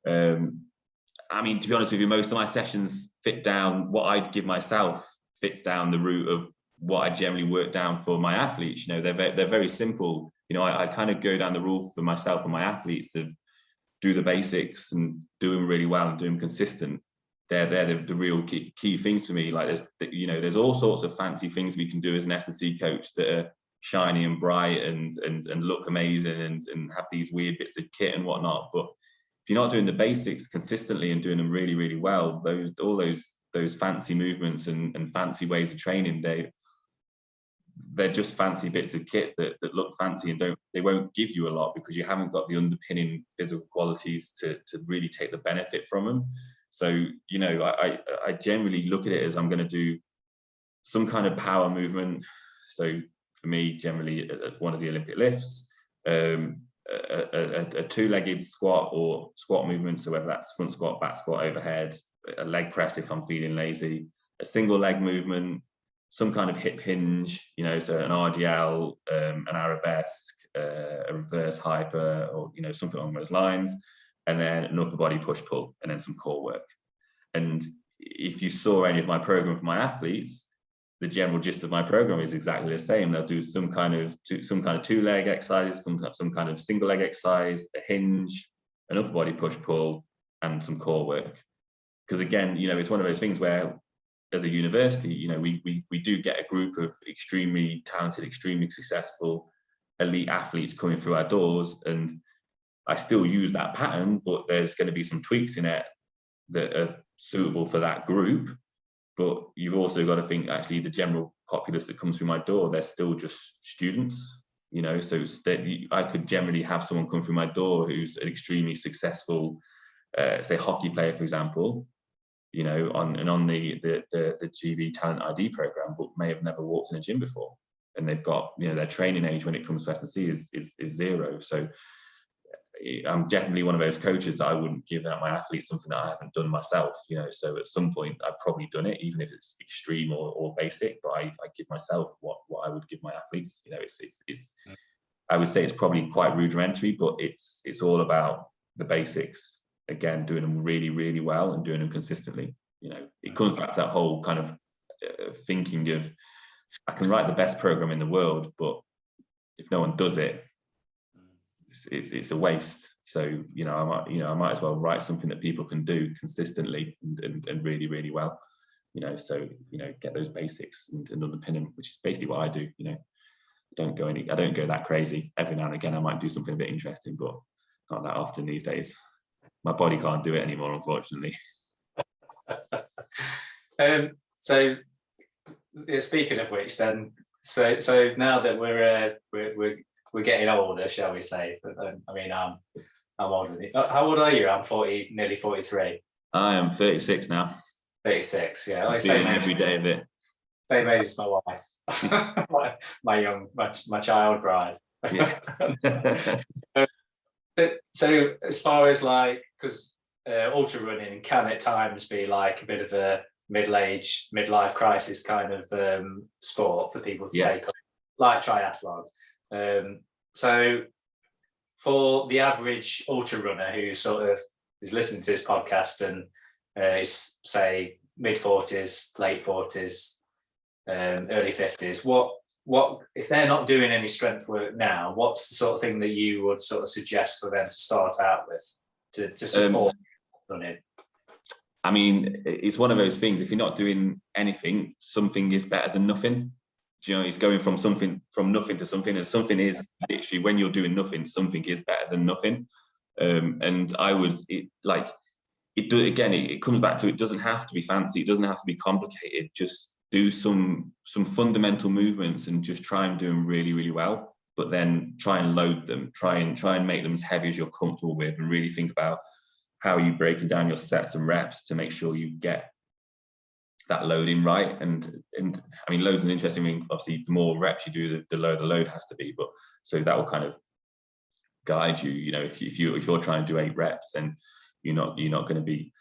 I mean, to be honest with you, most of my sessions fit down what I'd give myself fits down the route of what I generally work down for my athletes. You know, they're very simple. You know, I kind of go down the rule for myself and my athletes of do the basics and do them really well and do them consistent. They're the real key things to me. Like there's all sorts of fancy things we can do as an S&C coach that are shiny and bright and look amazing and have these weird bits of kit and whatnot. But if you're not doing the basics consistently and doing them really, really well, all those fancy movements and fancy ways of training, they're just fancy bits of kit that look fancy and they won't give you a lot because you haven't got the underpinning physical qualities to really take the benefit from them. So, you know, I generally look at it as I'm going to do some kind of power movement. So for me, generally at one of the Olympic lifts, a two-legged squat or squat movement. So whether that's front squat, back squat, overhead, a leg press if I'm feeling lazy, a single leg movement, some kind of hip hinge, you know, so an RDL, an arabesque, a reverse hyper, or, you know, something along those lines, and then an upper body push pull, and then some core work. And if you saw any of my program for my athletes, the general gist of my program is exactly the same. They'll do some kind of two-leg exercise, some kind of single leg exercise, a hinge, an upper body push pull, and some core work. Because again, you know, it's one of those things where as a university, you know, we do get a group of extremely talented, extremely successful elite athletes coming through our doors, and I still use that pattern, but there's going to be some tweaks in it that are suitable for that group. But you've also got to think, actually, the general populace that comes through my door, they're still just students, you know, so that I could generally have someone come through my door who's an extremely successful, say, hockey player, for example, you know, on the GB Talent ID program, but may have never walked in a gym before. And they've got, you know, their training age when it comes to S&C is zero. So I'm definitely one of those coaches that I wouldn't give out my athletes something that I haven't done myself, you know. So at some point I've probably done it, even if it's extreme or basic, but I give myself what I would give my athletes. You know, it's I would say it's probably quite rudimentary, but it's all about the basics. Again, doing them really, really well and doing them consistently. You know, it comes back to that whole kind of thinking of, I can write the best program in the world, but if no one does it, it's a waste. So, you know, I might as well write something that people can do consistently and really, really well. You know, so, you know, get those basics and underpin them, which is basically what I do. You know, I don't go that crazy. Every now and again, I might do something a bit interesting, but not that often these days. My body can't do it anymore, unfortunately. So speaking of which, then, so now that we're getting older, shall we say? I mean, I'm older than you. How old are you? I'm 40, nearly 43. I am 36 now. 36, yeah. Like same every day of it. Same age as my wife, my child bride. Yeah. So as far as like, because ultra running can at times be like a bit of a midlife crisis kind of sport for people to take up, like triathlon. So for the average ultra runner who sort of is listening to this podcast and is, say, mid-40s, late 40s, early 50s, what if they're not doing any strength work now, what's the sort of thing that you would sort of suggest for them to start out with to support running? I mean, it's one of those things, if you're not doing anything, something is better than nothing. You know, it's going from nothing to something, and something is literally, when you're doing nothing, something is better than nothing. And it comes back to, it doesn't have to be fancy, it doesn't have to be complicated. Just do some fundamental movements and just try and do them really, really well, but then try and load them, try and make them as heavy as you're comfortable with, and really think about how you're breaking down your sets and reps to make sure you get that loading right. And I mean, load's an interesting thing. Obviously, the more reps you do, the lower the load has to be. But so that will kind of guide you. You know, if you're trying to do 8 reps, then you're not going to be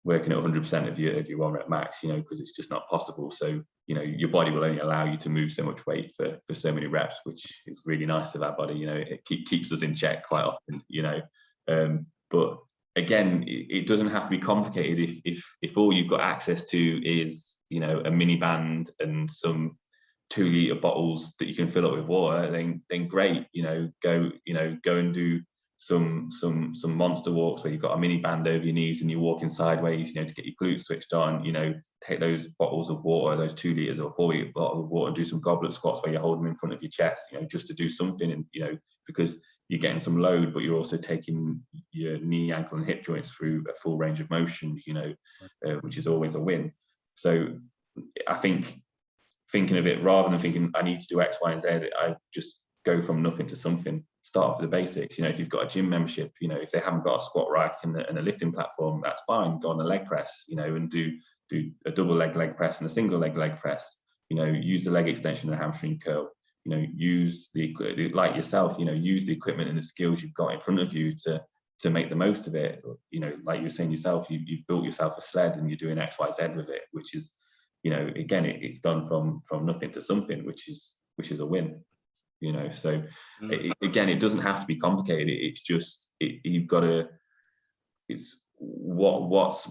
working at 100% of your 1 rep max. You know, because it's just not possible. So you know, your body will only allow you to move so much weight for so many reps, which is really nice of our body. You know, it keeps us in check quite often. You know, but again, it doesn't have to be complicated. If all you've got access to is, you know, a mini band and some 2-litre bottles that you can fill up with water, then great. You know, go and do some monster walks where you've got a mini band over your knees and you're walking sideways, you know, to get your glutes switched on. You know, take those bottles of water, those 2 litres or 4-litre bottle of water, and do some goblet squats where you hold them in front of your chest, you know, just to do something. And you know, because you're getting some load, but you're also taking your knee, ankle, and hip joints through a full range of motion, you know, which is always a win. So I think thinking of it, rather than thinking I need to do X, Y, and Z, I just go from nothing to something. Start with the basics. You know, if you've got a gym membership, you know, if they haven't got a squat rack and a lifting platform, that's fine. Go on the leg press, you know, and do a double leg press and a single leg press. You know, use the leg extension and the hamstring curl. You know, use like yourself, you know, use the equipment and the skills you've got in front of you to make the most of it. You know, like you were saying yourself, you've built yourself a sled and you're doing X, Y, Z with it, which is, you know, again, it's gone from nothing to something, which is a win. You know, so again, it doesn't have to be complicated. It's just you've got to. It's what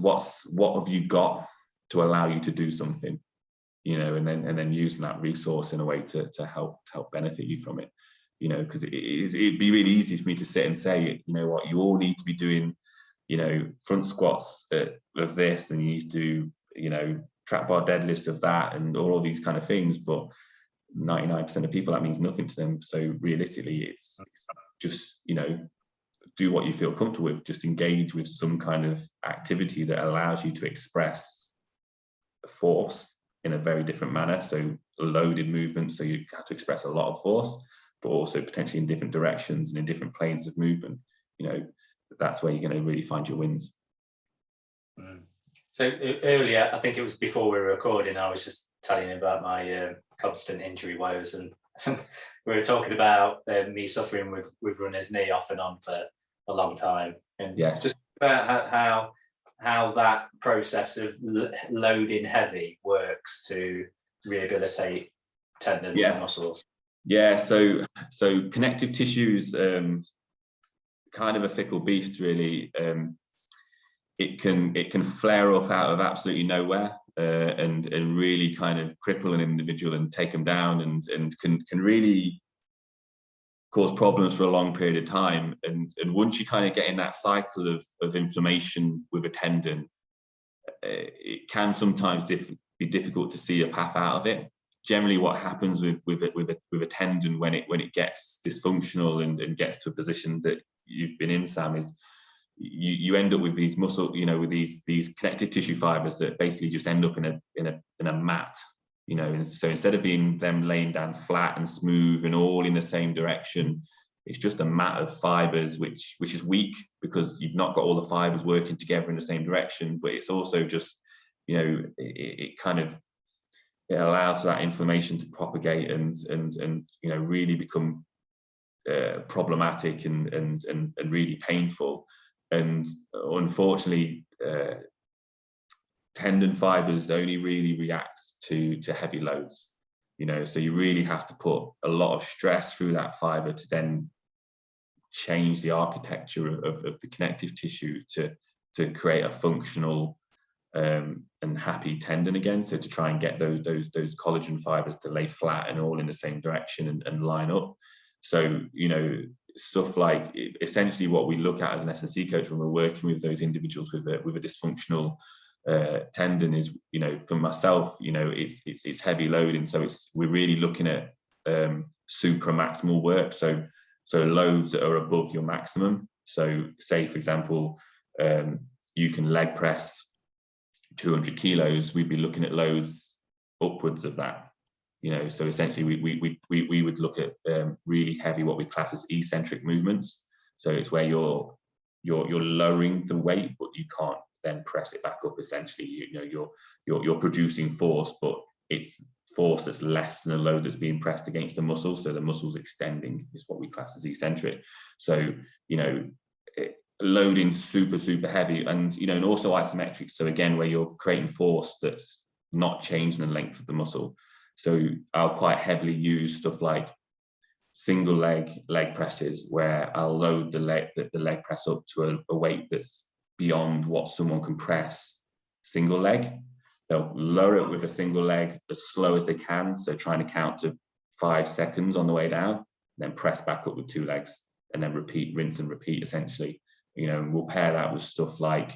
have you got to allow you to do something. You know, and then using that resource in a way to help benefit you from it. You know, because it'd be really easy for me to sit and say, you know what, you all need to be doing, you know, front squats of this, and you need to do, you know, trap bar deadlifts of that, and all these kind of things. But 99% of people, that means nothing to them. So realistically, it's just, you know, do what you feel comfortable with. Just engage with some kind of activity that allows you to express force in a very different manner. So loaded movement, so you have to express a lot of force, but also potentially in different directions and in different planes of movement. You know, that's where you're going to really find your wins. So earlier, I think it was before we were recording, I was just telling you about my constant injury woes, and we were talking about me suffering with runner's knee off and on for a long time, and yes, just about how that process of loading heavy works to rehabilitate tendons and muscles. Yeah, so connective tissue's kind of a fickle beast, really. It can flare up out of absolutely nowhere and really kind of cripple an individual and take them down, and can really cause problems for a long period of time. And once you kind of get in that cycle of inflammation with a tendon, it can sometimes be difficult to see a path out of it. Generally, what happens with a tendon when it gets dysfunctional and gets to a position that you've been in, Sam, is you end up with these muscle, you know, with these connective tissue fibers that basically just end up in a mat, you know. And so instead of being them laying down flat and smooth and all in the same direction, it's just a mat of fibers, which is weak because you've not got all the fibers working together in the same direction. But it's also just, you know, it kind of, it allows that inflammation to propagate and you know, really become problematic and really painful. And unfortunately, tendon fibers only really react to heavy loads, so you really have to put a lot of stress through that fiber to then change the architecture of the connective tissue to create a functional and happy tendon again. So to try and get those collagen fibers to lay flat and all in the same direction and line up. So, stuff like, essentially what we look at as an S&C coach when we're working with those individuals with a dysfunctional tendon is, for myself, it's heavy loading. So we're really looking at supramaximal work. So loads that are above your maximum. So say, for example, you can leg press 200 kilos, we'd be looking at loads upwards of that. So essentially we would look at really heavy, what we class as eccentric movements. So it's where you're lowering the weight, but you can't then press it back up. Essentially, you're producing force, but it's force that's less than the load that's being pressed against the muscle. So the muscle's extending is what we class as eccentric. So loading super heavy, and also isometric. So again, where you're creating force that's not changing the length of the muscle. So I'll quite heavily use stuff like single leg presses, where I'll load the leg press up to a weight that's beyond what someone can press single leg. They'll lower it with a single leg as slow as they can, so trying to count to 5 seconds on the way down, then press back up with 2 legs, and then repeat, rinse and repeat, essentially. And we'll pair that with stuff like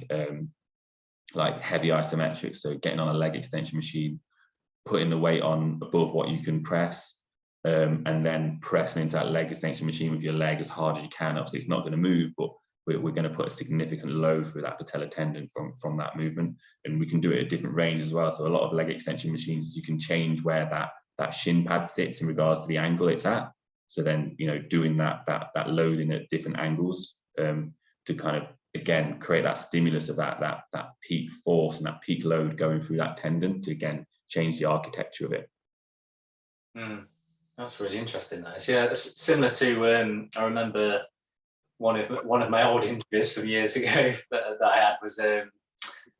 heavy isometrics, so getting on a leg extension machine, putting the weight on above what you can press, and then pressing into that leg extension machine with your leg as hard as you can. Obviously, it's not going to move, but we're going to put a significant load through that patellar tendon from that movement, and we can do it at different ranges as well. So a lot of leg extension machines, you can change where that shin pad sits in regards to the angle it's at. So then, doing that loading at different angles to kind of, again, create that stimulus of that peak force and that peak load going through that tendon to, again, change the architecture of it. That's really interesting. That is, yeah, it's similar to I remember one of my old injuries from years ago that I had was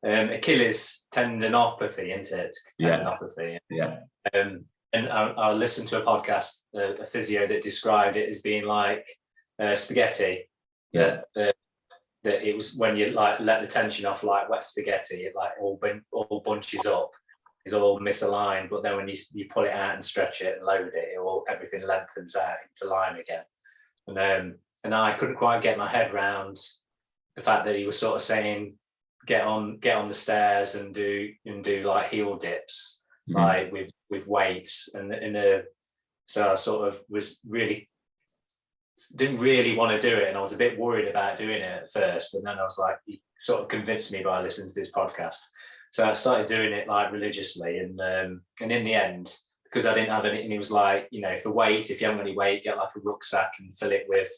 Achilles Tendinopathy, isn't it? Tendinopathy. Yeah. And I listened to a podcast, a physio that described it as being like spaghetti. Yeah. That it was when you like let the tension off like wet spaghetti, it like all bunches up, is all misaligned. But then when you pull it out and stretch it and load it, everything lengthens out into line again. And I couldn't quite get my head around the fact that he was sort of saying, get on the stairs and do like heel dips, like with weights, so I sort of didn't really want to do it, and I was a bit worried about doing it at first, and then I was like, he sort of convinced me by listening to this podcast. So I started doing it like religiously, and in the end, because I didn't have any, and he was like, for weight, if you haven't got any weight, get like a rucksack and fill it with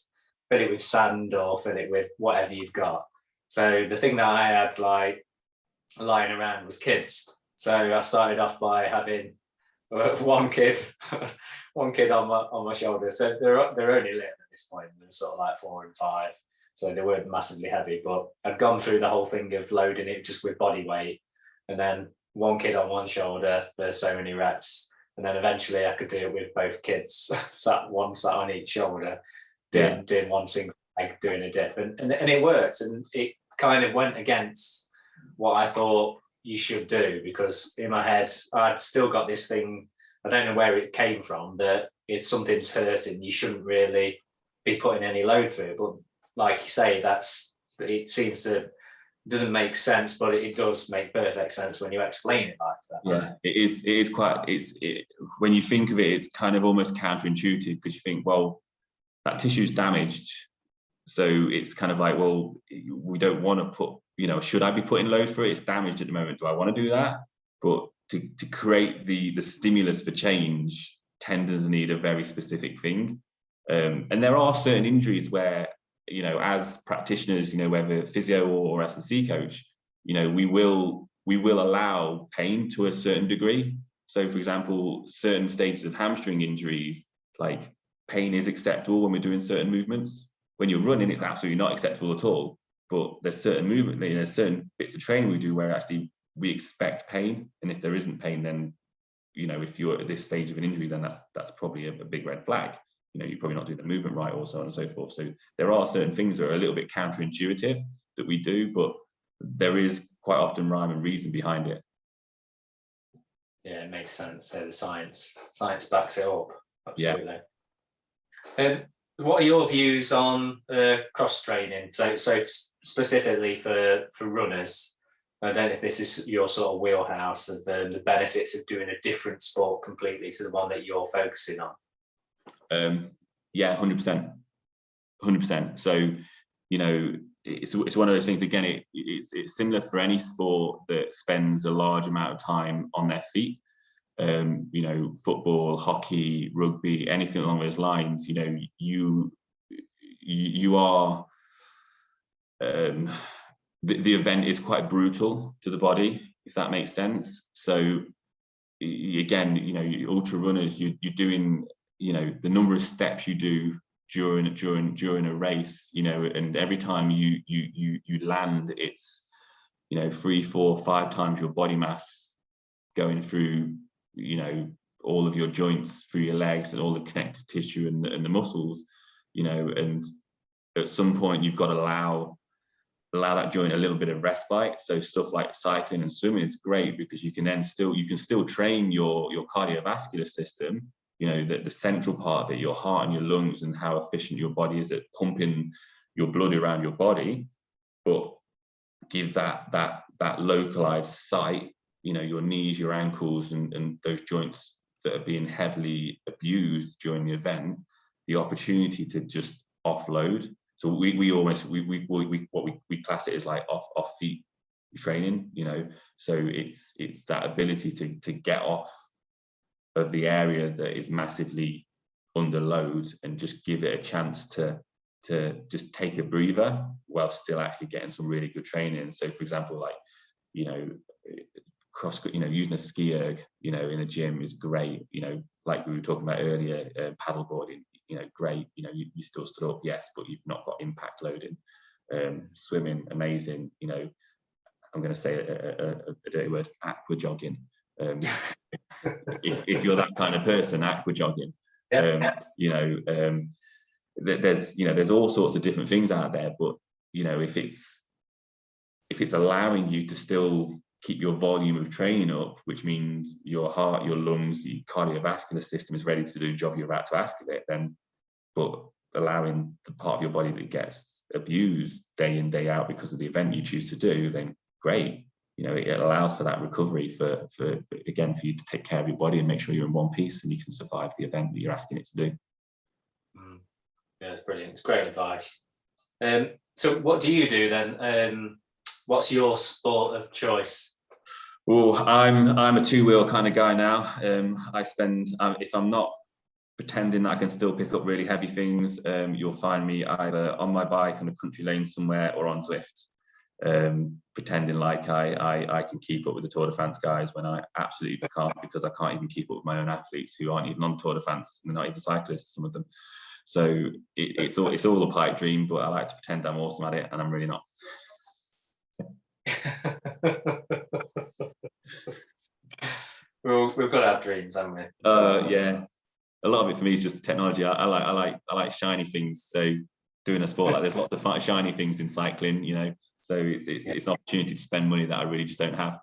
sand or fill it with whatever you've got. So the thing that I had like lying around was kids. So I started off by having one kid on my shoulder. So they're only little at this point. They're sort of like 4 and 5. So they weren't massively heavy, but I'd gone through the whole thing of loading it just with body weight, and then one kid on one shoulder for so many reps. And then eventually I could do it with both kids, sat on each shoulder, doing one single leg, doing a dip, and it worked. And it kind of went against what I thought you should do, because in my head I'd still got this thing, I don't know where it came from, that if something's hurting, you shouldn't really be putting any load through it. But like you say, doesn't make sense, but it does make perfect sense when you explain it like that. Yeah, it is quite, when you think of it, it's kind of almost counterintuitive, because you think, well, that tissue's damaged, so it's kind of like, well, we don't want to put, should I be putting load for it? It's damaged at the moment. Do I want to do that? But to create the stimulus for change, tendons need a very specific thing. And there are certain injuries where, as practitioners, whether physio or S&C coach, we will allow pain to a certain degree. So, for example, certain stages of hamstring injuries, like pain is acceptable when we're doing certain movements. When you're running, it's absolutely not acceptable at all. but there's certain movement, there's certain bits of training we do where actually we expect pain, and if there isn't pain, then if you're at this stage of an injury, then that's probably a big red flag. You're probably not doing the movement right, or so on and so forth. So there are certain things that are a little bit counterintuitive that we do, but there is quite often rhyme and reason behind it. Yeah, it makes sense. So the science backs it up. Absolutely. Yeah. What are your views on cross training? So specifically for runners, I don't know if this is your sort of wheelhouse of the benefits of doing a different sport completely to the one that you're focusing on. Yeah, 100%. So, it's one of those things, again, it's similar for any sport that spends a large amount of time on their feet. Football, hockey, rugby, anything along those lines, you are, the event is quite brutal to the body, if that makes sense. So again, ultra runners, you're doing, the number of steps you do during a race, and every time you land, it's 3, 4, 5 times your body mass going through all of your joints, through your legs and all the connective tissue and the muscles, and at some point you've got to allow that joint a little bit of respite. So stuff like cycling and swimming is great, because you can still train your cardiovascular system, the central part of it, your heart and your lungs, and how efficient your body is at pumping your blood around your body, but give that localized site, your knees, your ankles, and those joints that are being heavily abused during the event, the opportunity to just offload. So we almost class it as like off feet training, so it's that ability to get off of the area that is massively under load and just give it a chance to just take a breather while still actually getting some really good training. So for example, like using a ski erg in a gym is great, like we were talking about earlier, paddleboarding, great, you still stood up, yes, but you've not got impact loading. Swimming, amazing, I'm going to say a dirty word, aqua jogging. If you're that kind of person, aqua jogging. There's all sorts of different things out there, but if it's allowing you to still keep your volume of training up, which means your heart, your lungs, your cardiovascular system is ready to do the job you're about to ask of it, then, but allowing the part of your body that gets abused day in, day out because of the event you choose to do, then great. It allows for that recovery for you to take care of your body and make sure you're in one piece and you can survive the event that you're asking it to do. Yeah, it's brilliant. It's great advice. So what do you do then? What's your sport of choice? Oh, I'm a two-wheel kind of guy now. I spend, if I'm not pretending that I can still pick up really heavy things, you'll find me either on my bike on a country lane somewhere or on Zwift, pretending like I can keep up with the Tour de France guys when I absolutely can't, because I can't even keep up with my own athletes who aren't even on Tour de France. They're not even cyclists, some of them. So it's all a pipe dream, but I like to pretend I'm awesome at it, and I'm really not. Well, we've got to have dreams, haven't we? Yeah, a lot of it for me is just the technology. I like shiny things. So doing a sport like there's lots of shiny things in cycling, So it's an opportunity to spend money that I really just don't have.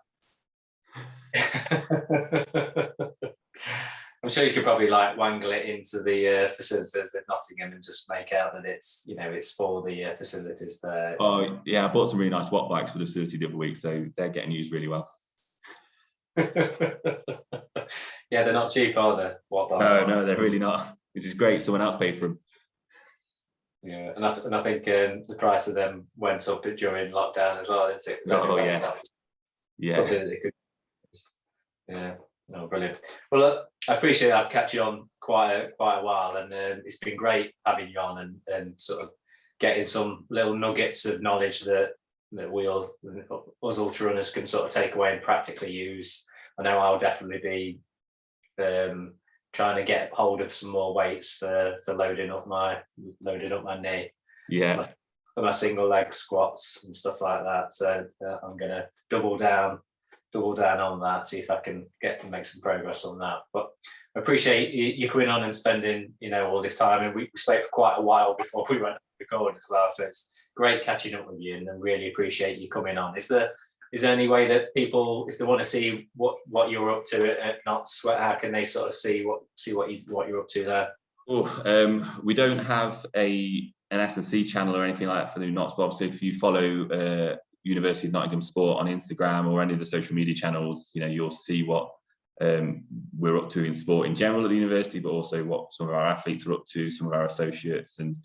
I'm sure you could probably wangle it into the facilities at Nottingham and just make out that it's it's for the facilities there. Oh yeah, I bought some really nice watt bikes for the facility the other week, so they're getting used really well. Yeah, they're not cheap, are they? Watt bikes? No, they're really not. Which is great. Someone else paid for them. Yeah, and I think the price of them went up during lockdown as well, didn't it? Oh yeah. Yeah. No, brilliant. Well, look, I appreciate I've kept you on quite a while, and it's been great having you on and sort of getting some little nuggets of knowledge that we all, us ultra runners, can sort of take away and practically use. I know I'll definitely be trying to get hold of some more weights for loading up my knee. Yeah. my single leg squats and stuff like that. So I'm going to double down on that, see if I can make some progress on that. But I appreciate you coming on and spending, all this time. And we spoke for quite a while before we went to record as well. So it's great catching up with you, and I really appreciate you coming on. Is there any way that people, if they want to see what you're up to at Knots, how can they sort of see what you're up to there? We don't have an S&C channel or anything like that for the Knots, but obviously if you follow University of Nottingham Sport on Instagram or any of the social media channels, you'll see what we're up to in sport in general at the university, but also what some of our athletes are up to, some of our associates, and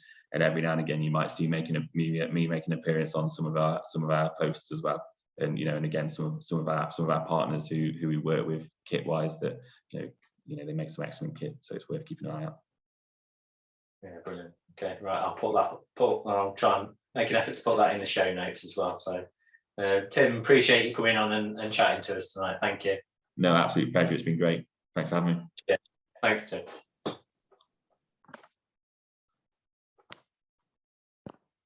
every now and again you might see me making an appearance on some of our posts as well. And and again some of our partners who we work with kit wise, that they make some excellent kit, so it's worth keeping an eye out. Yeah, brilliant. Okay, right. I'll try and make an effort to put that in the show notes as well. So, Tim, appreciate you coming on and chatting to us tonight. Thank you. No, absolute pleasure. It's been great. Thanks for having me. Yeah. Thanks, Tim.